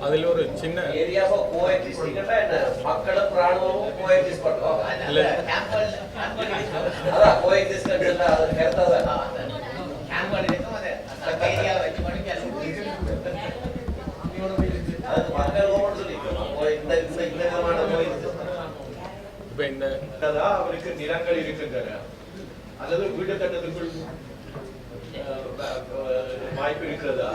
அதில் ஒரு சின்ன ஏரியாவை கோஎக்ஸிஸ்டிங்னா என்ன மக்களும் ராணுவமும் கோஎக்ஸிஸ்ட் பண்ணுவாங்க இல்ல அதான் கோஎக்ஸிஸ்டன்ஸ் அது கரெக்டா கேம்பல் இருக்கும் அது அந்த ஏரியா வெச்சு பண்ணி அது மக்கள் ஓடு சொல்லிக்கலாம் இந்த விதமான கோஎக்ஸிஸ்ட் இப்போ இந்த அவருக்கு நிலங்கள் இருக்கின்றன அல்லது வீடு கட்டத்துக்குள் வாய்ப்பு இருக்கிறதா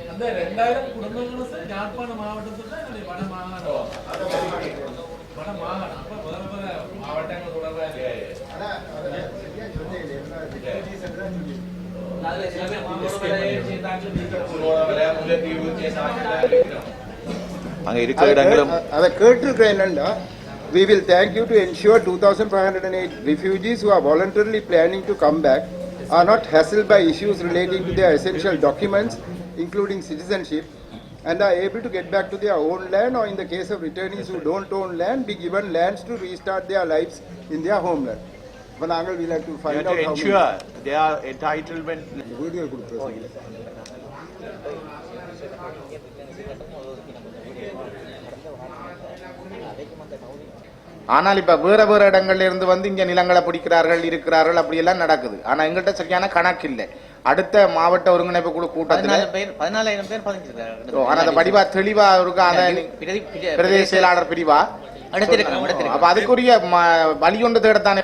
அந்த 2000 குடும்பங்களும் யாழ்ப்பாண மாவட்டத்துல வட மாகாணம் அப்ப வேற மாவட்டங்கள் தொடர்பாக அங்க இருக்கிற இடங்களும் அதை கேட்டிருக்கிறேன் என்னன்னா we will thank you to ensure 2,508 refugees who are voluntarily planning to come back are not hassled by issues relating to their essential documents, including citizenship, and are able to get back to their own land, or in the case of returnees who don't own land, be given lands to restart their lives in their homeland. But Angal, we'll have to find out to ensure their entitlement. ஆனால் இப்ப வேற வேற இடங்கள்ல இருந்து வந்து இங்க நிலங்களை பிடிக்கிறார்கள் இருக்கிறார்கள் அப்படி எல்லாம் நடக்குது. ஆனா எங்கள்கிட்ட சரியான கணக்கு இல்லை. அடுத்த மாவட்ட ஒருங்கிணைப்பு குழு கூட்டத்தில் 14,000 பேர் பதிஞ்சிருக்காங்க. ஆனா அந்த படிவா தெளிவா இருக்கா பிரதேச செயலாளர் பிரிவா அப்ப அதுக்குரிய வழி ஒன்று தேடத்தானே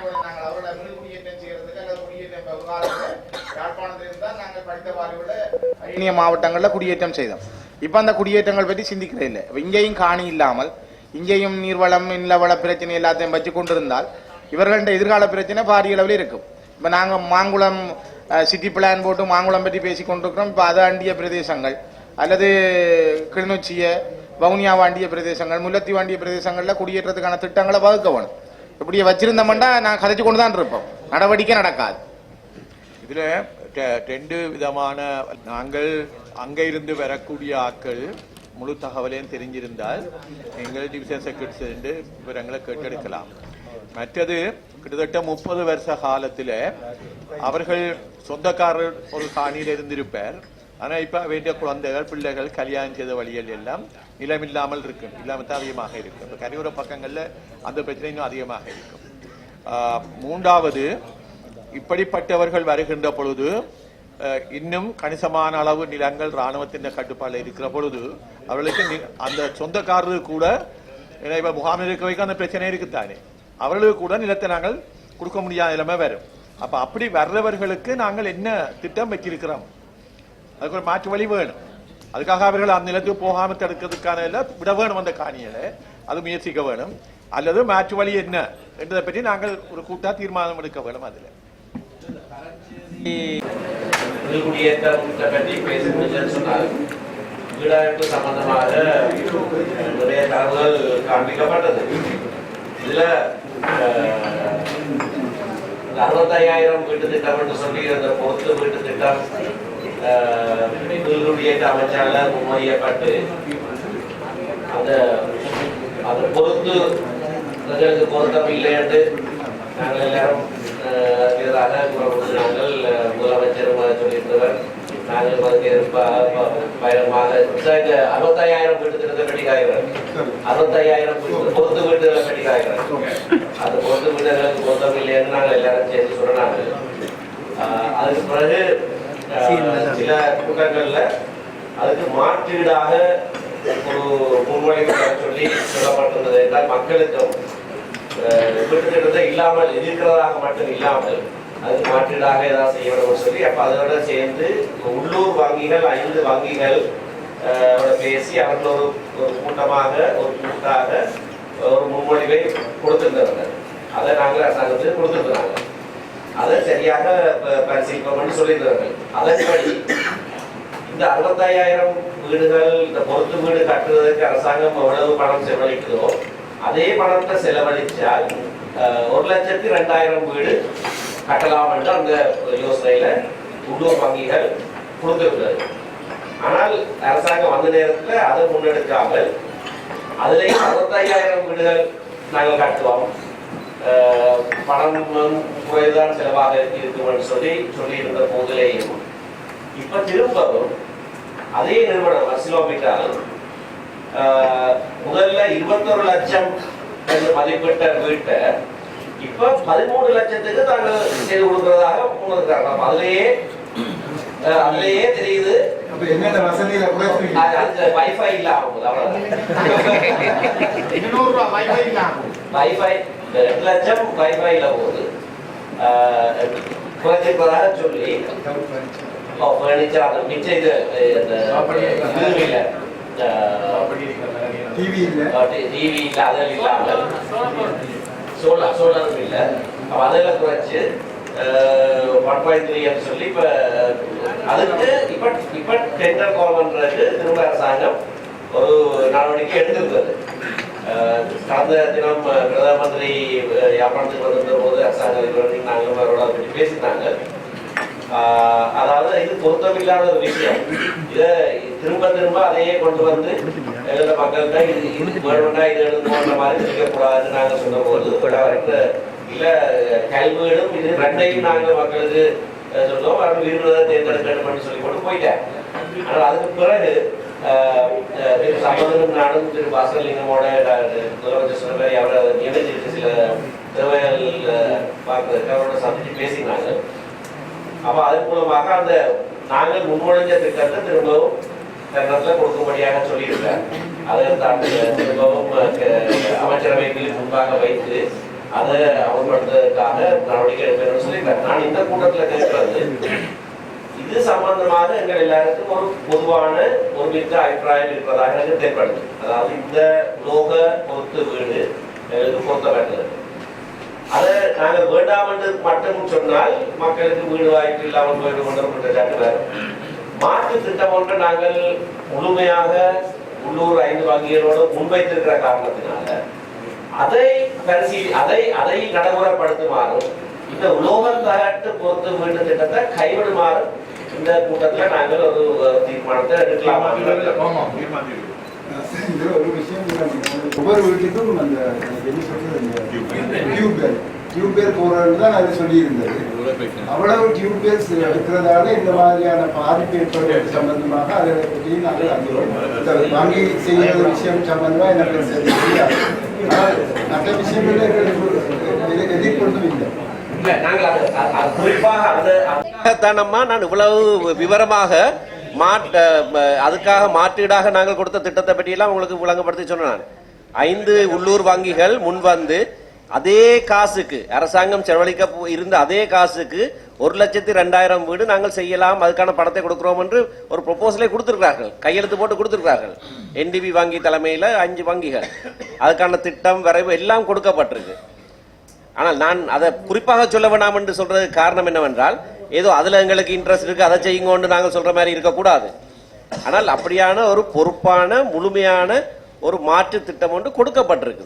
மாவட்டங்கள்ல குடியேற்றம் செய்தோம். இப்ப அந்த குடியேற்றங்கள் பற்றி சிந்திக்கிறே இல்லை. இங்கேயும் காணி இல்லாமல் இங்கேயும் நீர்வளம் நிலவள பிரச்சனை எல்லாத்தையும் வச்சு கொண்டிருந்தால் இவர்கள்ட்ட எதிர்கால பிரச்சனை பாரிய அளவில் இருக்கும். இப்ப நாங்க மாங்குளம் சிட்டி பிளான் போட்டு மாங்குளம் பற்றி பேசி கொண்டிருக்கிறோம். இப்ப அதை அண்டிய பிரதேசங்கள் அல்லது கிளிநொச்சிய வவுனியா வாண்டிய பிரதேசங்கள் முல்லத்தி வாண்டிய பிரதேசங்கள்ல குடியேற்றத்துக்கான திட்டங்களை வகுக்க வேணும். இப்படியே வச்சிருந்தோம்னா நான் கதைச்சு கொண்டு தான் இருப்போம். நடவடிக்கை நடக்காது. இதுல ரெண்டு விதமான நாங்கள் அங்க இருந்து வரக்கூடிய ஆட்கள் முழு தகவலையும் தெரிஞ்சிருந்தால் எங்கள் டிவிஷன் செக்ரட்டரி விவரங்களை கேட்டெடுக்கலாம். மற்றது கிட்டத்தட்ட 30 வருஷ காலத்தில் அவர்கள் சொந்தக்காரர் ஒரு காணியில் இருந்திருப்பார். ஆனால் இப்போ வேண்டிய குழந்தைகள் பிள்ளைகள் கல்யாணம் செய்த வழிகள் எல்லாம் நிலம் இல்லாமல் இருக்கும். இல்லாமல் தான் அதிகமாக இருக்கும். இப்போ கரையோர பக்கங்களில் அந்த பிரச்சனை இன்னும் அதிகமாக இருக்கும். மூன்றாவது, இப்படிப்பட்டவர்கள் வருகின்ற பொழுது இன்னும் கணிசமான அளவு நிலங்கள் இராணுவத்தின் கட்டுப்பாட்டில் இருக்கிற பொழுது அவர்களுக்கு அந்த சொந்தக்காரர்கள் கூட இப்ப முகாமில் இருக்க வைக்க அந்த பிரச்சனை இருக்குத்தானே, அவர்களுக்கு கூட நிலத்தை நாங்கள் கொடுக்க முடியாத நிலைமை வரும். அப்ப அப்படி வர்றவர்களுக்கு நாங்கள் என்ன திட்டம் வச்சிருக்கிறோம், அதுக்கு ஒரு மாற்று வழி வேணும். அதுக்காக அவர்கள் அந்த நிலத்துக்கு போகாம தடுக்கிறதுக்கான விட வேணும் அந்த காணிகளை, அது முயற்சிக்க வேணும். அல்லது மாற்று வழி என்ன என்றதை பற்றி நாங்கள் ஒரு கூட்டா தீர்மானம் எடுக்க வேணும். அதுல குடியேற்றத்தை பற்றி பேசுகிறேன்னு சொன்னார். வீடமைப்பு சம்பந்தமாக நிறைய தகவல்கள் காண்பிக்கப்பட்டது. இதுல 65,000 வீட்டு திட்டம் என்று சொல்லி அந்த பொறுத்து வீட்டு திட்டம் குடியேற்ற அமைச்சால முன்மொழியப்பட்டு அந்த பொறுத்து பொருத்தம் இல்லை என்று நாங்கள் எல்லாரும் எதிராக நாங்கள் முதலமைச்சரும் சொல்லியிருந்தவர். நாங்கள் பயணமாக 65,000 வீட்டு திட்டத்தை கட்டிக்காய்கிறோம். 65,000 பொறுத்து வீடுகளை கட்டிக்காய்கிறோம். அந்த பொறுத்து வீடுகளுக்கு பொருத்தம் இல்லைன்னு நாங்கள் எல்லாரும் சேர்ந்து சொன்னாங்க. அதுக்கு பிறகு சில கூட்டங்கள்ல அதுக்கு மாற்றீடாக ஒரு முன்மொழிவு சொல்லி சொல்லப்பட்டிருந்தது என்றால் மக்களுக்கும் வீட்டு திட்டத்தை இல்லாமல் இருக்கிறதாக மட்டும் இல்லாமல் அதுக்கு மாற்றீடாக ஏதாவது செய்ய வேண்டும் சொல்லி அப்ப அதோட சேர்ந்து உள்ளூர் வங்கிகள் 5 வங்கிகள் பேசி அவர்கள் ஒரு கூட்டமாக ஒரு முன்மொழிவை கொடுத்திருந்தார்கள். அதை நாங்கள் அரசாங்கத்துக்கு கொடுத்திருக்கிறாங்க. அதை சரியாக பரிசீலிப்போம் சொல்லியிருந்தார்கள். அதன்படி இந்த 65,000 வீடுகள் இந்த பொறுத்து வீடு கட்டுவதற்கு அரசாங்கம் எவ்வளவு பணம் செலவழிக்குதோ அதே பணத்தை செலவழிச்சால் 1,02,000 வீடு கட்டலாம் என்று அந்த யோசனையில உள்ளூர் வங்கிகள் கொடுத்திருக்கிறது. ஆனால் அரசாங்கம் வந்த நேரத்தில் அதை முன்னெடுக்காமல் அதுலேயும் 65,000 வீடுகள் நாங்கள் கட்டுவோம், பணம் குறைதான் செலவாக இருக்கும் என்று சொல்லி இருந்த போதிலேயும் இப்ப திரும்பவும் அதே நிறுவனம் அர்சிலோபிட்டால் முதல்ல 21 லட்சம் என்று மதிப்பிட்ட வீட்டை இப்ப 13 லட்சத்துக்கு தாங்கள் செய்து கொடுக்கிறதாக முன்னிருக்காங்க. அதுலயே தெரியுது என்னென்ன வசதியில கூட வைஃபை இல்ல ஆகும். அவ்வளவுதான். 200 ரூபாய் வைஃபை இல்ல ஆகும். வைஃபை 2 லட்சம் வைஃபைல போகுது குறைச்சிருப்பதாக சொல்லி ஃபர்னிச்சர் மிச்சம் இது இல்ல டிவி இல்ல அதில் இல்லாமல் சோலாரும் இல்ல அதில் குறைச்சு 1.3 சொல்லி இப்ப அதுக்கு இப்ப டெண்டர் கால் பண்றதுக்கு திரும்ப அரசாங்கம் ஒரு நடவடிக்கை எடுத்திருக்கிறது. கடந்த தினம் பிரதம மந்திரி யாழ்ப்பாணத்துக்கு வந்திருந்த போது அரசாங்க அதிபர் நாங்கள் அவரோட பற்றி பேசினாங்க. அதாவது இது பொருத்தமில்லாத ஒரு விஷயம். இதை திரும்ப அதையே கொண்டு வந்து எழுத மக்கள்கிட்ட இது வேணும்னா இது எழுதுன்ற மாதிரி இருக்கக்கூடாதுன்னு நாங்கள் சொன்ன போது இல்ல கல்வியிடும் இது ரெண்டையும் நாங்கள் மக்களுக்கு சொல்லுவோம். அவர்கள் விரும்புவதை தேர்ந்தெடுக்கணும்னு சொல்லி கொண்டு போயிட்டேன். ஆனால் அதுக்கு பிறகு திரு சம்பந்தனும் நானும் திரு பாஸ்கரலிங்கமோட முதலமைச்சர் சொன்ன மாதிரி அவரை நியமிச்சிருக்கு சில தேவைகள் பார்க்கறதுக்கு அவரோட சந்திச்சு பேசினாங்க. அப்ப அதன் மூலமாக அந்த நாங்கள் முன்மொழிஞ்ச திட்டத்தை திரும்பவும் தருணத்தில் கொடுக்கும்படியாக சொல்லியிருக்கார். அதை திரும்பவும் அமைச்சரவைக்கு முன்பாக வைத்து அதை அமல்படுத்துவதற்காக நடவடிக்கை எடுக்கணும்னு சொல்லியிருக்காரு. நான் இந்த கூட்டத்தில் கேட்கிறது இது சம்பந்தமாக எங்கள் எல்லாருக்கும் ஒரு பொதுவான ஒருமித்த அபிப்பிராயம் இருப்பதாக எனக்கு தென்படுது. அதாவது இந்த உலோக பொருத்து வீடு எங்களுக்கு பொருத்தப்பட்டது. அதை நாங்கள் வேண்டாம் என்று மட்டும் சொன்னால் மக்களுக்கு வீடு வாய்ப்பு இல்லாமல் போயிட்டு கொண்டு மாற்று திட்டம் ஒன்று நாங்கள் முழுமையாக உள்ளூர் 5 வங்கிகளோடு முன்வைத்திருக்கிற காரணத்தினால அதை நடைமுறைப்படுத்துமாறும் இந்த உலோகத்தகட்டு பொறுத்து வீட்டு திட்டத்தை கைவிடுமாறும் இந்த கூட்டத்தில் நாங்கள் ஒரு தீர்மானத்தை எடுக்கலாம். ஒரு விஷயம் ஒவ்வொரு வீட்டுக்கும் அந்த டியூப்வேல் போறது தான் அது சொல்லி இருந்தது. அவ்வளவு டியூப்வேல்ஸ் எடுக்கிறதால இந்த மாதிரியான பாதிப்பு ஏற்படுவது சம்பந்தமாக அதை பற்றி நாங்கள் அந்த வாங்கி செய்கிற விஷயம் சம்பந்தமாக எனக்கு தெரியாது. மற்ற விஷயங்கள் எதிர்கொண்டும் இல்லை. நான் இவ்வளவு விவரமாக அதுக்காக மாற்றீடாக நாங்கள் கொடுத்த திட்டத்தை பற்றி எல்லாம் உங்களுக்கு விளங்கப்படுத்தி சொன்னேன். 5 உள்ளூர் வங்கிகள் முன் வந்து அதே காசுக்கு அரசாங்கம் செலவழிக்க இருந்த அதே காசுக்கு 1,02,000 வீடு நாங்கள் செய்யலாம், அதுக்கான பணத்தை கொடுக்கிறோம் என்று ஒரு ப்ரொபோசலை கொடுத்திருக்கிறார்கள், கையெழுத்து போட்டு கொடுத்திருக்கிறார்கள். NDB வங்கி தலைமையில் 5 வங்கிகள் அதுக்கான திட்டம் வரைவு எல்லாம் கொடுக்கப்பட்டிருக்கு. ஆனால் நான் அதை குறிப்பாக சொல்ல வேண்டாம் என்று சொல்றது காரணம் என்னவென்றால், ஏதோ அதுல எங்களுக்கு இன்ட்ரெஸ்ட் இருக்கு அதை செய்யுங்கன்னு நாங்கள் சொல்ற மாதிரி இருக்கக்கூடாது. ஆனால் அப்படியான ஒரு பொறுப்பான முழுமையான ஒரு மாற்று திட்டம் ஒன்று கொடுக்கப்பட்டிருக்கு.